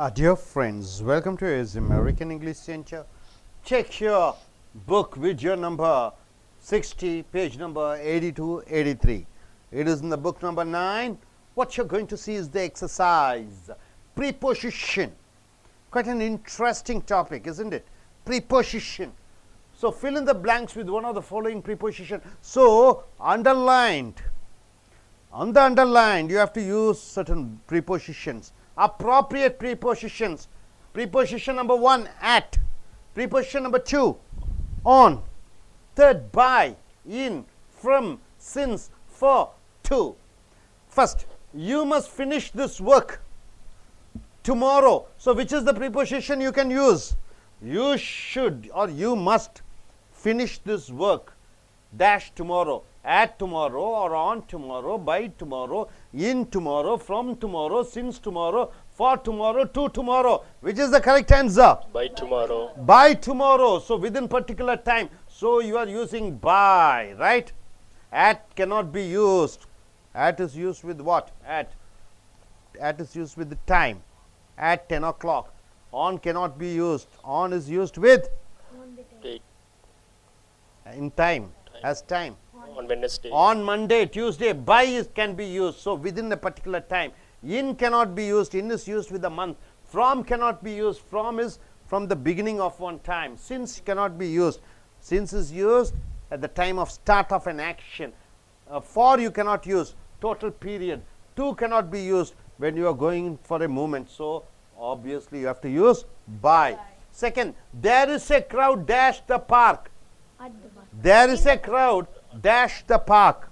Dear friends, welcome to his American English Center. Check your book with your number 60, page number 82, 83. It is in the book number 9. What you're going to see is the exercise. Preposition. Quite an interesting topic, isn't it? Preposition. So fill in the blanks with one of the following preposition. So underlined. On the underlined, you have to use certain prepositions. Appropriate prepositions. Preposition number 1, at. Preposition number 2, on. Third, by, in, from, since, for, to. First, you must finish this work tomorrow. So which is the preposition you can use? You should or you must finish this work dash tomorrow, at tomorrow, or on tomorrow, by tomorrow, in tomorrow, from tomorrow, since tomorrow, for tomorrow, to tomorrow. Which is the correct answer? By tomorrow. By tomorrow. So within particular time. So you are using by, right? At cannot be used. At is used with what? At is used with the time. At 10 o'clock. On cannot be used. On is used with Date. in time, as time. On Wednesday. On Monday, Tuesday, by can be used. So within a particular time. In cannot be used. In is used with a month. From cannot be used. From is from the beginning of one time. Since cannot be used. Since is used at the time of start of an action. For you cannot use. Total period. To cannot be used when you are going for a movement. So obviously you have to use by. Second, there is a crowd dash the park. There is a crowd dash the park.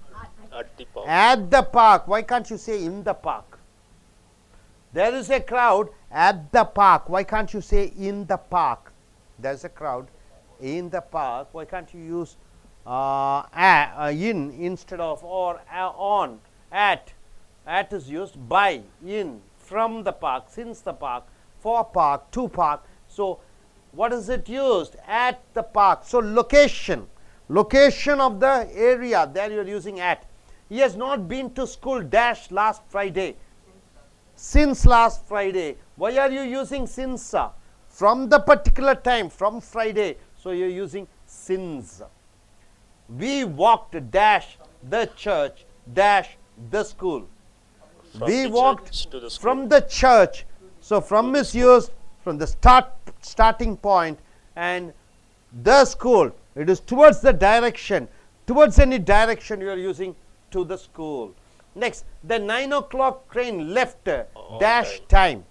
At the park. At the park. Why can't you say in the park? There is a crowd at the park. Why can't you say in the park? There is a crowd in the park. Why can't you use in instead of or on? At is used by, in, from the park, since the park, for park, to park. So what is it used? At the park. So location of the area, there you are using at. He has not been to school dash last Friday. Since last Friday. Why are you using since? From the particular time, from Friday. So you are using since. We walked dash the church dash the school. We walked to the school. from the church. So from is used from the starting point, and the school, it is towards the direction. Towards any direction you are using to the school. Next, the 9 o'clock train left dash time.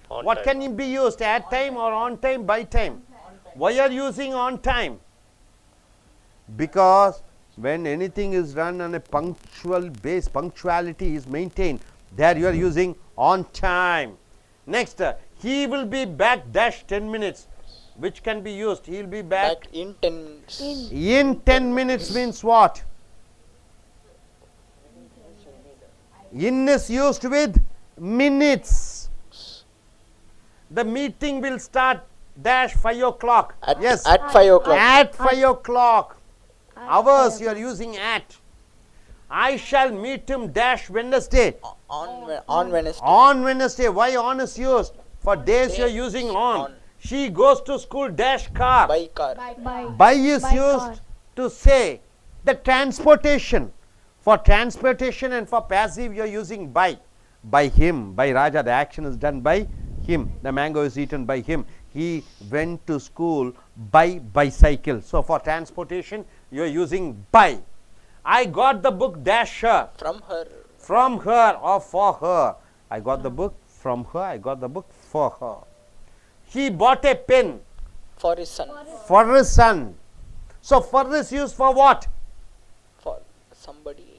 On What time. can be used? At time or on time, by time? Why are you using on time? Because when anything is run on a punctual base, punctuality is maintained. There you are using on time. Next, he will be back dash 10 minutes. Which can be used? He will be back. Back in 10 minutes. In 10 minutes means what? In is used with minutes. The meeting will start dash 5 o'clock. Yes. At 5 o'clock. At 5 o'clock. Hours you are using at. I shall meet him dash Wednesday. On Wednesday. On Wednesday. Why on is used? For days you are using on. She goes to school dash car. By car. By is used to say the transportation. For transportation and for passive you are using by. By him, by Raja, the action is done by him. The mango is eaten by him. He went to school by bicycle. So for transportation you are using by. I got the book dash her. From her. From her or for her. I got the book from her. I got the book for her. He bought a pen For his son. for his son. So for is used for what? For somebody.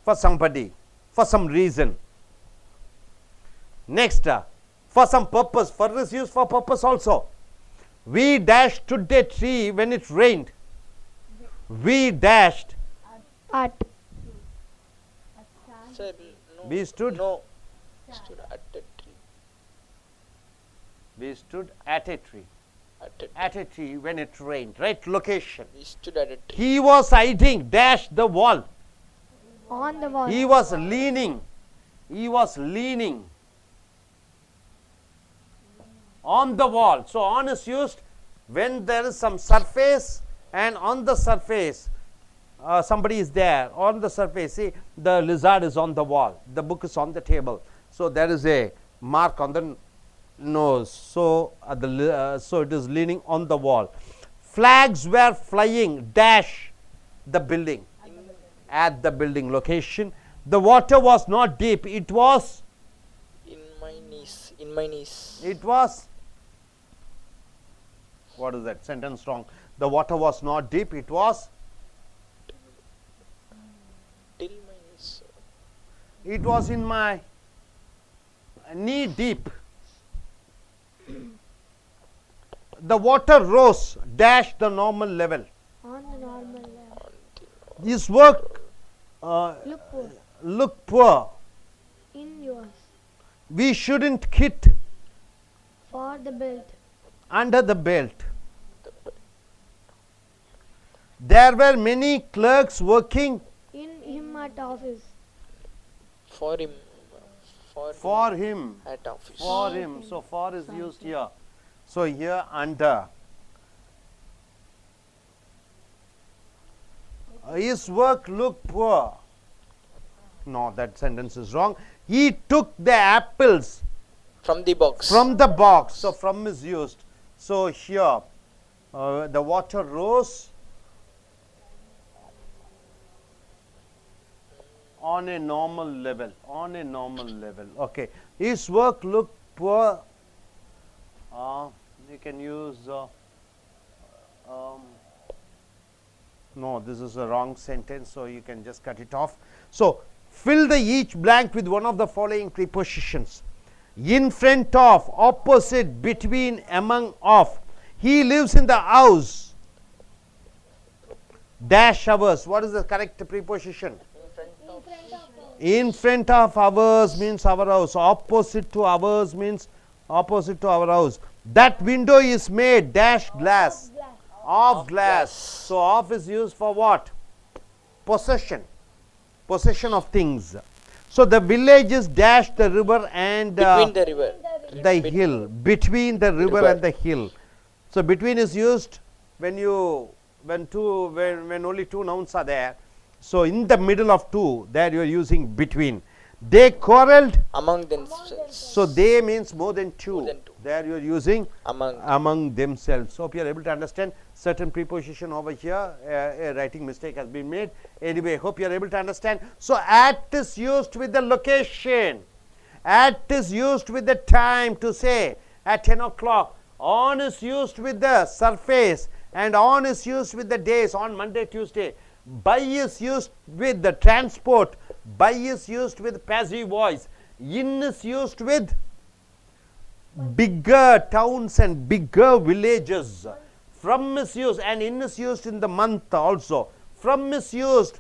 For somebody, for some reason. Next, for some purpose. For is used for purpose also. We dashed to a tree when it rained. We dashed. At. Sir, no. We stood. No. Stood at the tree. We stood at a tree. At a tree. At a tree when it rained. Right? Location. We stood at a tree. He was hiding dash the wall. On the wall. He was leaning. He was leaning. On the wall. So on is used when there is some surface, and on the surface somebody is there on the surface. See, the lizard is on the wall, the book is on the table, so there is a mark on the nose, so so it is leaning on the wall. Flags were flying dash the building, at the building location. The water was not deep, it was In my knees. In my knees. it was what is that sentence wrong? The water was not deep, it was Till my knees. it was in my knee deep. The water rose dash the normal level. On the normal level. His work Look poor. looked poor. In yours. We shouldn't hit For the belt. under the belt. There were many clerks working In him at office. For him. for him. At office. For him. So for is used here. So here under. His work looked poor. No, that sentence is wrong. He took the apples From the box. from the box. So from is used. So here the water rose on a normal level. On a normal level. Okay. His work looked poor. You can use no, this is a wrong sentence, so you can just cut it off. So fill the each blank with one of the following prepositions: in front of, opposite, between, among, of. He lives in the house dash ours. What is the correct preposition? In front of ours means our house. Opposite to ours means opposite to our house. That window is made dash glass. Of glass. So of is used for what? Possession. Possession of things. So the village is dash the river and Between the river. the hill. Between the river and the hill. So between is used when only two nouns are there. So in the middle of two, there you are using between. They quarreled. Among themselves. So they means more than two. More than two. There you are using Among. themselves. So hope you are able to understand certain preposition over here. A writing mistake has been made. Anyway, hope you are able to understand. So at is used with the location. At is used with the time to say at 10 o'clock. On is used with the surface, and on is used with the days, on Monday, Tuesday. By is used with the transport. By is used with passive voice. In is used with bigger towns and bigger villages. From is used, and in is used in the month also. From is used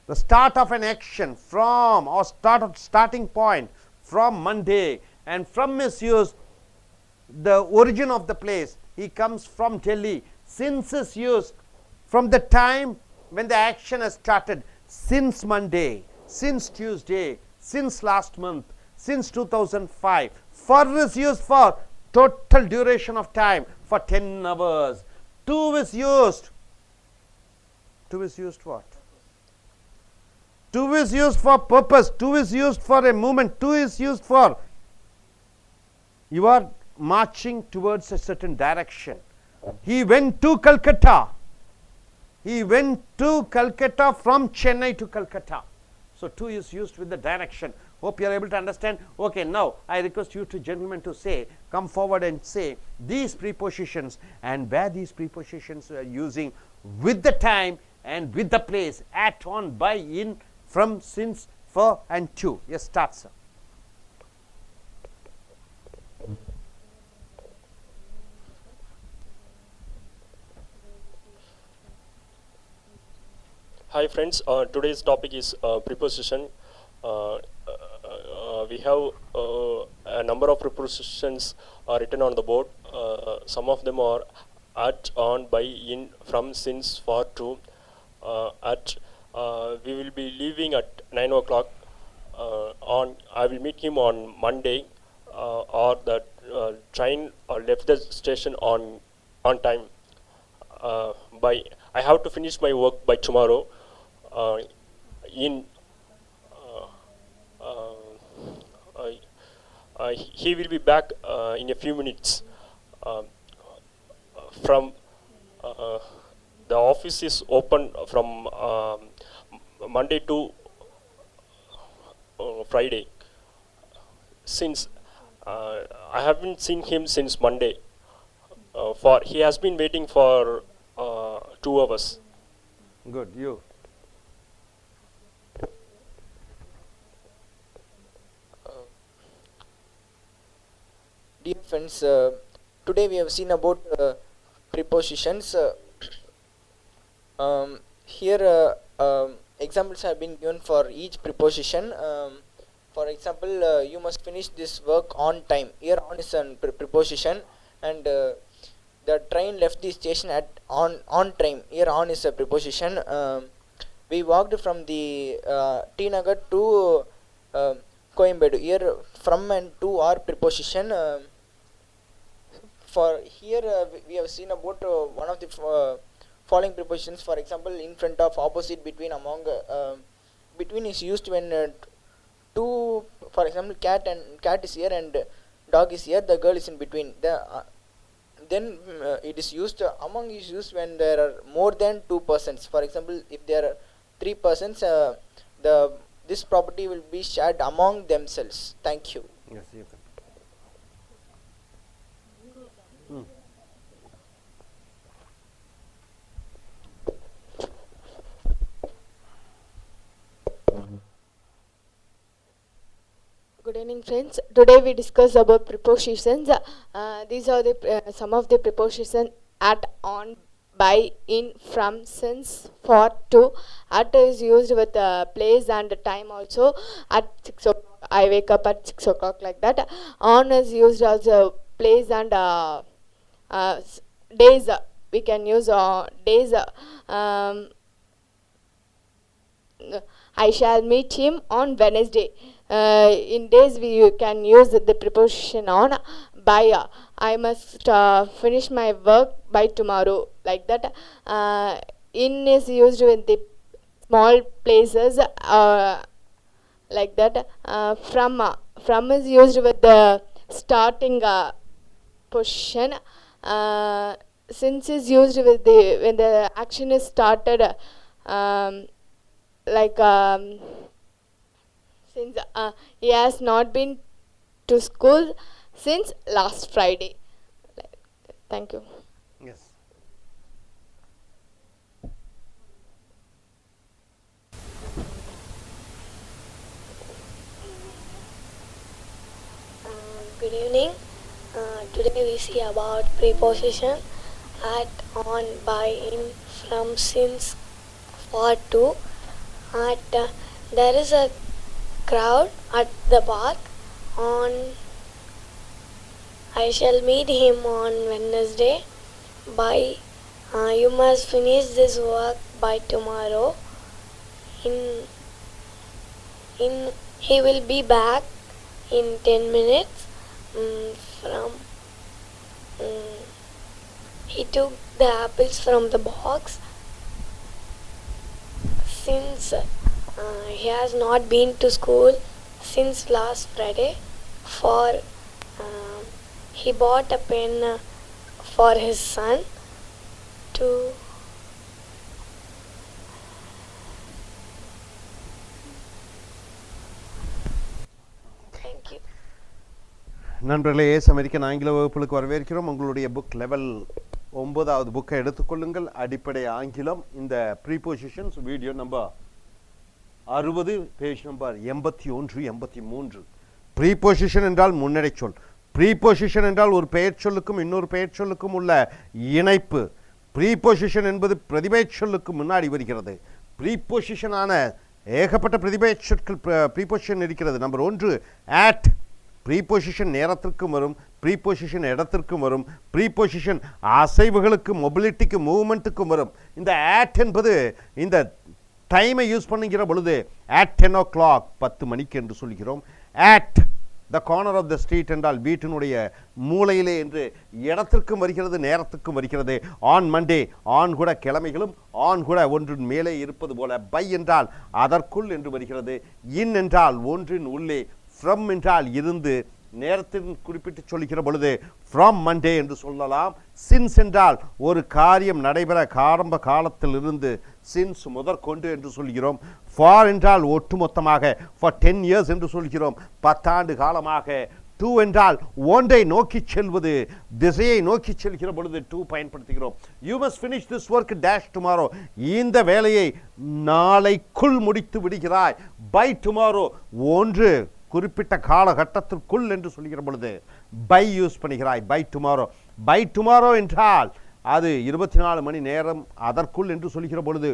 the start of an action, from, or starting point, from Monday. And from is used the origin of the place. He comes from Delhi. Since is used from the time when the action has started. Since Monday, since Tuesday, since last month, since 2005. For is used for total duration of time, for 10 hours. To is used. To is used what? To is used for purpose. To is used for a movement. To is used for you are marching towards a certain direction. He went to Calcutta. He went to Calcutta from Chennai to Calcutta. So to is used with the direction. Hope you are able to understand. Okay, now I request you two gentlemen to say, come forward and say these prepositions and where these prepositions are using with the time and with the place, at, on, by, in, from, since, for, and to. Yes, start, sir. Hi friends, today's topic is preposition. We have a number of prepositions written on the board. Some of them are at, on, by, in, from, since, for, to. At we will be leaving at 9 o'clock. I will meet him on Monday, or that train left the station on time. By I have to finish my work by tomorrow. In he will be back in a few minutes. From the office is open from Monday to Friday. Since I haven't seen him since Monday. For he has been waiting for 2 hours. Good. You. Dear friends, today we have seen about prepositions. Here examples have been given for each preposition. For example, you must finish this work on time. Here on is a preposition, and the train left the station at on time. Here on is a preposition. We walked from the T Nagar to Coimbatore. Here from and to are preposition. For here we have seen about one of the following prepositions. For example, in front of, opposite, between, among. Between is used when two, for example, cat is here and dog is here, the girl is in between. Then it is used, among is used when there are more than 2 persons. For example, if there are 3 persons, this property will be shared among themselves. Thank you. Yes, you can. Good evening, friends. Today we discuss about prepositions. These are the some of the prepositions: at, on, by, in, from, since, for, to. At is used with place and time also. At 6 o'clock, I wake up at 6 o'clock, like that. On is used as a place and days. We can use days. I shall meet him on Wednesday. In days we can use the preposition on. By, I must finish my work by tomorrow, like that. In is used with the small places, like that. From is used with the starting position. Since is used with the when the action is started, like since he has not been to school since last Friday. Thank you. Yes. Good evening. Today we see about preposition at, on, by, in, from, since, for, to. At there is a crowd at the park. On, I shall meet him on Wednesday. By, you must finish this work by tomorrow. In he will be back in 10 minutes. From, he took the apples from the box. Since he has not been to school since last Friday. For, he bought a pen for his son. To, thank you. நண்பர்களே, American ஆங்கில வகுப்புகளுக்கு வரவேற்கிறோம். உங்களுடைய book level 9வது புக்கை எடுத்துக்கொள்ளுங்கள். அடிப்படை ஆங்கிலம். இந்த prepositions video number 60, page number 81, 83. ப்ரீபோசிஷன் என்றால் முன்னடை சொல். ப்ரீபோசிஷன் என்றால் ஒரு பெயர் சொல்லுக்கும் இன்னொரு பெயர் சொல்லுக்கும் உள்ள இணைப்பு. ப்ரீபோசிஷன் என்பது பிரதிபெயர் சொல்லுக்கு முன்னாடி வருகிறது. ப்ரீபோசிஷனான ஏகப்பட்ட பிரதிபெயர் சொற்கள் ப்ரீபோசிஷன் இருக்கிறது. Number 1 at. ப்ரீபோசிஷன் நேரத்திற்கும் வரும், ப்ரீபோசிஷன் இடத்திற்கும் வரும், ப்ரீபோசிஷன் அசைவுகளுக்கு, மொபிலிட்டிக்கு, மூவ்மெண்ட்டுக்கும் வரும். இந்த at என்பது இந்த டைமை யூஸ் பண்ணுகிற பொழுது at 10 o'clock 10 மணிக்கு என்று சொல்கிறோம். at the corner of the street என்றால் வீட்டினுடைய மூலையிலே என்று இடத்திற்கும் வருகிறது, நேரத்துக்கும் வருகிறது. ஆன் மண்டே, ஆன் கூட கிழமைகளும் ஆன் கூட ஒன்றின் மேலே இருப்பது போல. பை என்றால் அதற்குள் என்று வருகிறது. இன் என்றால் ஒன்றின் உள்ளே. ஃப்ரம் என்றால் இருந்து, நேரத்தின் குறிப்பிட்டு சொல்லுகிற பொழுது ஃப்ரம் மண்டே என்று சொல்லலாம். சின்ஸ் என்றால் ஒரு காரியம் நடைபெற ஆரம்ப காலத்தில் இருந்து, சின்ஸ் முதற்கொண்டு என்று சொல்கிறோம். ஃபார் என்றால் ஒட்டுமொத்தமாக, ஃபார் 10 years என்று சொல்கிறோம், 10 ஆண்டு காலமாக. டு என்றால் ஒன்றை நோக்கி செல்வது, திசையை நோக்கி செல்கிற பொழுது டு பயன்படுத்துகிறோம். You must finish this work dash tomorrow, இந்த வேலையை நாளைக்குள் முடித்து விடுகிறாய். பை டுமாரோ, ஒன்று குறிப்பிட்ட காலகட்டத்திற்குள் என்று சொல்கிற பொழுது பை யூஸ் பண்ணுகிறாய். By tomorrow. பை டுமாரோ என்றால் அது 24 மணி நேரம் அதற்குள் என்று சொல்கிற பொழுது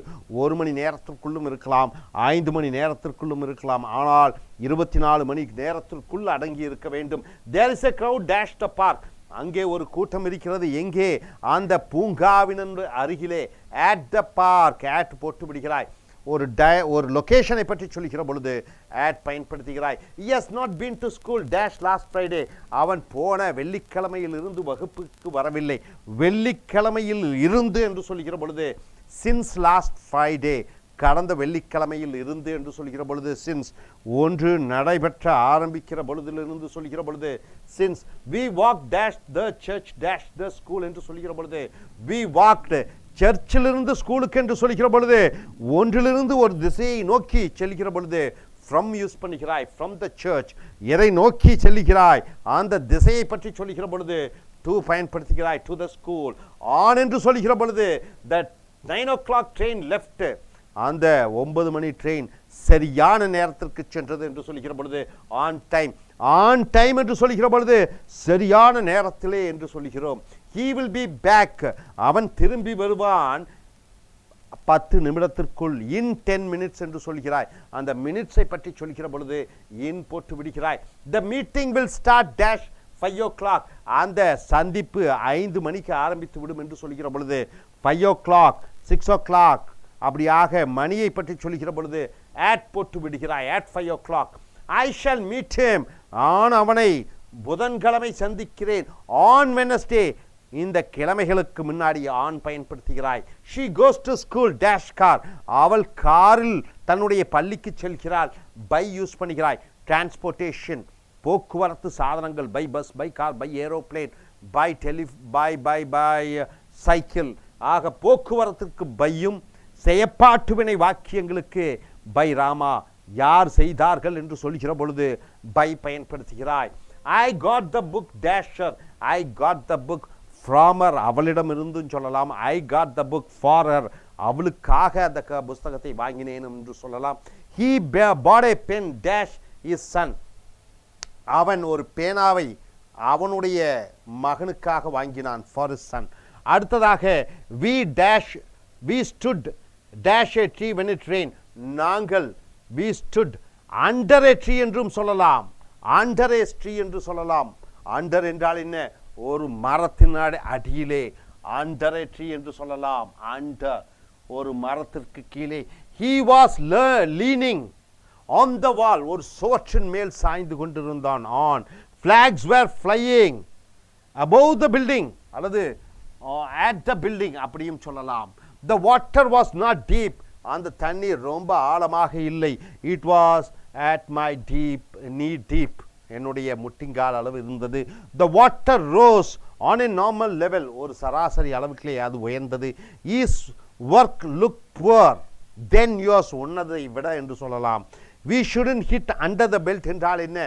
1 மணி நேரத்திற்குள்ளும் இருக்கலாம், 5 மணி நேரத்திற்குள்ளும் இருக்கலாம். ஆனால் 24 மணி நேரத்திற்குள் அடங்கி இருக்க வேண்டும். There is a crowd dash the park, அங்கே ஒரு கூட்டம் இருக்கிறது. எங்கே? அந்த பூங்காவின் அருகிலே. at the park, at போட்டு விடுகிறாய். ஒரு லொகேஷனை பற்றி சொல்லுகிற பொழுது add பயன்படுத்துகிறாய். he has not been to school dash last Friday, அவன் போன வெள்ளிக்கிழமையில் இருந்து வகுப்புக்கு வரவில்லை. வெள்ளிக்கிழமையில் இருந்து என்று சொல்லுகிற பொழுது since last Friday, கடந்த வெள்ளிக்கிழமையில் இருந்து என்று சொல்கிற பொழுது சின்ஸ். ஒன்று நடைபெற்ற ஆரம்பிக்கிற பொழுதிலிருந்து சொல்கிற பொழுது since. we walked dash the church dash the school என்று சொல்கிற பொழுது we walked, சர்ச்சிலிருந்து ஸ்கூலுக்கு என்று சொல்கிற பொழுது ஒன்றிலிருந்து ஒரு திசையை நோக்கி செல்கிற பொழுது ஃப்ரம் யூஸ் பண்ணுகிறாய். ஃப்ரம் த சர்ச், எதை நோக்கி செல்கிறாய் அந்த திசையை பற்றி சொல்கிற பொழுது டு பயன்படுத்துகிறாய். To the school. ஆன் என்று சொல்கிற பொழுது த 9 o'clock ட்ரெயின் லெஃப்ட், அந்த 9 மணி ட்ரெயின் சரியான நேரத்திற்கு சென்றது என்று சொல்கிற பொழுது ஆன் டைம். ஆன் டைம் என்று சொல்கிற பொழுது சரியான நேரத்திலே என்று சொல்கிறோம். he will be back, அவன் திரும்பி வருவான் 10 நிமிடத்திற்குள். in 10 minutes என்று சொல்கிறாய். அந்த மினிட்ஸை பற்றி சொல்கிற பொழுது இன் போட்டு விடுகிறாய். the meeting will start dash 5 o'clock, அந்த சந்திப்பு 5 மணிக்கு ஆரம்பித்து விடும் என்று சொல்கிற பொழுது 5 o'clock 6 o'clock அப்படியாக மணியை பற்றி சொல்கிற பொழுது at போட்டு விடுகிறாய். at 5 o'clock. I shall meet him, on அவனை புதன்கிழமை சந்திக்கிறேன். on Wednesday, இந்த கிழமைகளுக்கு முன்னாடி on பயன்படுத்துகிறாய். she goes to school dash car, அவள் காரில் தன்னுடைய பள்ளிக்கு செல்கிறாள். பை யூஸ் பண்ணுகிறாய். டிரான்ஸ்போர்ட்டேஷன், போக்குவரத்து சாதனங்கள். By bus, by car, by aeroplane, by cycle. ஆக போக்குவரத்துக்கு பையும், செயற்பாட்டு வினை வாக்கியங்களுக்கு பை ராமா, யார் செய்தார்கள் என்று சொல்கிற பொழுது by பயன்படுத்துகிறாய். I got the book dasher, I got the book from her, அவளிடம் இருந்தும் சொல்லலாம். I got the book for her, அவளுக்காக அந்த புஸ்தகத்தை வாங்கினேன் என்று சொல்லலாம். he bought a pen dash his son, அவன் ஒரு பேனாவை அவனுடைய மகனுக்காக வாங்கினான். for his son. அடுத்ததாக we stood dash a tree when it rained, நாங்கள் we stood under a tree என்றும் சொல்லலாம். under a tree என்று சொல்லலாம். under என்றால் என்ன? ஒரு மரத்தின் அடியிலே. under a tree என்று சொல்லலாம். under, ஒரு மரத்திற்கு கீழே. he was leaning on the wall, ஒரு சுவற்றின் மேல் சாய்ந்து கொண்டிருந்தான். on. flags were flying above the building, அல்லது at the building அப்படியும் சொல்லலாம். the water was not deep, அந்த தண்ணீர் ரொம்ப ஆழமாக இல்லை. it was at my knee deep, என்னுடைய முட்டிங்கால் அளவு இருந்தது. the water rose on a normal level, ஒரு சராசரி அளவுக்குள்ளே அது உயர்ந்தது. his work looked poor then yours, உன்னதை விட என்று சொல்லலாம். we shouldn't hit under the belt என்றால் என்ன?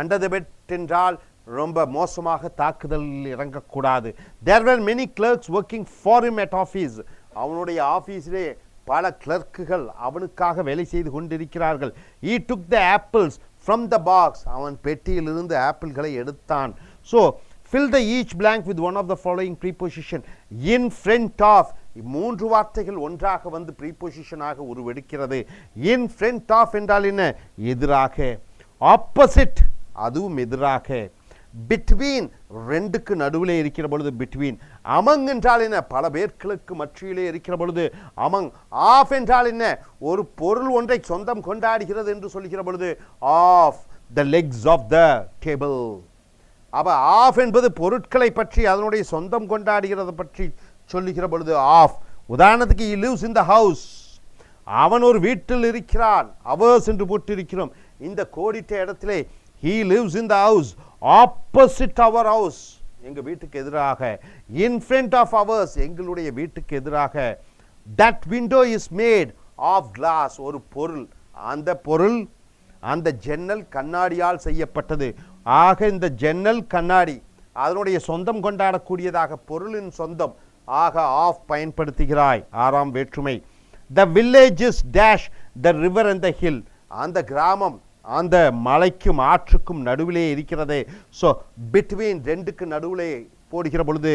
under the belt என்றால் ரொம்ப மோசமாக தாக்குதலில் இறங்கக்கூடாது. there were many clerks working for him at office, அவனுடைய ஆபீஸிலே பல கிளர்க்குகள் அவனுக்காக வேலை செய்து கொண்டிருக்கிறார்கள். he took the apples from the box, அவன் பெட்டியிலிருந்து ஆப்பிள்களை எடுத்தான். so fill the each blank with one of the following preposition. in front of, மூன்று வார்த்தைகள் ஒன்றாக வந்து prepositionாக உருவெடுக்கிறது. in front of என்றால் என்ன? எதிராக. opposite, அதுவும் எதிராக. between, ரெண்டுக்கு நடுவிலே இருக்கிற பொழுது between. among என்றால் என்ன? பல பேர்களுக்கு மற்றியிலே இருக்கிற பொழுது among. of என்றால் என்ன? ஒரு பொருள் ஒன்றை சொந்தம் கொண்டாடுகிறது என்று சொல்கிற பொழுது of. the legs of the table. அப்ப ஆஃப் என்பது பொருட்களை பற்றி அதனுடைய சொந்தம் கொண்டாடுகிறது பற்றி சொல்லுகிற பொழுது ஆஃப். உதாரணத்துக்கு he lives in the house, அவன் ஒரு வீட்டில் இருக்கிறான், அவர்ஸ் என்று போட்டு இருக்கிறோம். இந்த கோடிட்ட இடத்திலே he lives in the house, opposite our house, எங்க வீட்டுக்கு எதிராக, in front of ours, எங்களுடைய வீட்டுக்கு எதிராக. that window is made of glass, ஒரு பொருள், அந்த பொருள் அந்த ஜன்னல் கண்ணாடியால் செய்யப்பட்டது. ஆக இந்த ஜன்னல் கண்ணாடி அதனுடைய சொந்தம் கொண்டாடக்கூடியதாக, பொருளின் சொந்தம். ஆக ஆஃப் பயன்படுத்துகிறாய். ஆறாம் வேற்றுமை. the village is dash the river and the hill, அந்த கிராமம் அந்த மலைக்கும் ஆற்றுக்கும் நடுவிலே இருக்கிறது. ஸோ பிட்வீன், ரெண்டுக்கு நடுவிலே போடுகிற பொழுது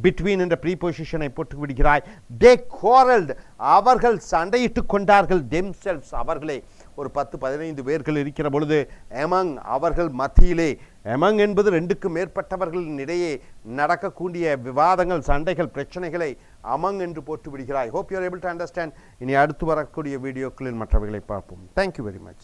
பிட்வீன் என்ற ப்ரீபொசிஷனை போட்டு விடுகிறாய். they quarreled, அவர்கள் சண்டையிட்டு கொண்டார்கள். themselves, அவர்களே. ஒரு 10-15 பேர்கள் இருக்கிற பொழுது among, அவர்கள் மத்தியிலே. among என்பது ரெண்டுக்கு மேற்பட்டவர்களின் இடையே நடக்கக்கூடிய விவாதங்கள், சண்டைகள், பிரச்சனைகளை among என்று போட்டு விடுகிறாய். hope you are able to understand. இனி அடுத்து வரக்கூடிய வீடியோக்களில் மற்றவைகளை பார்ப்போம். thank you very much.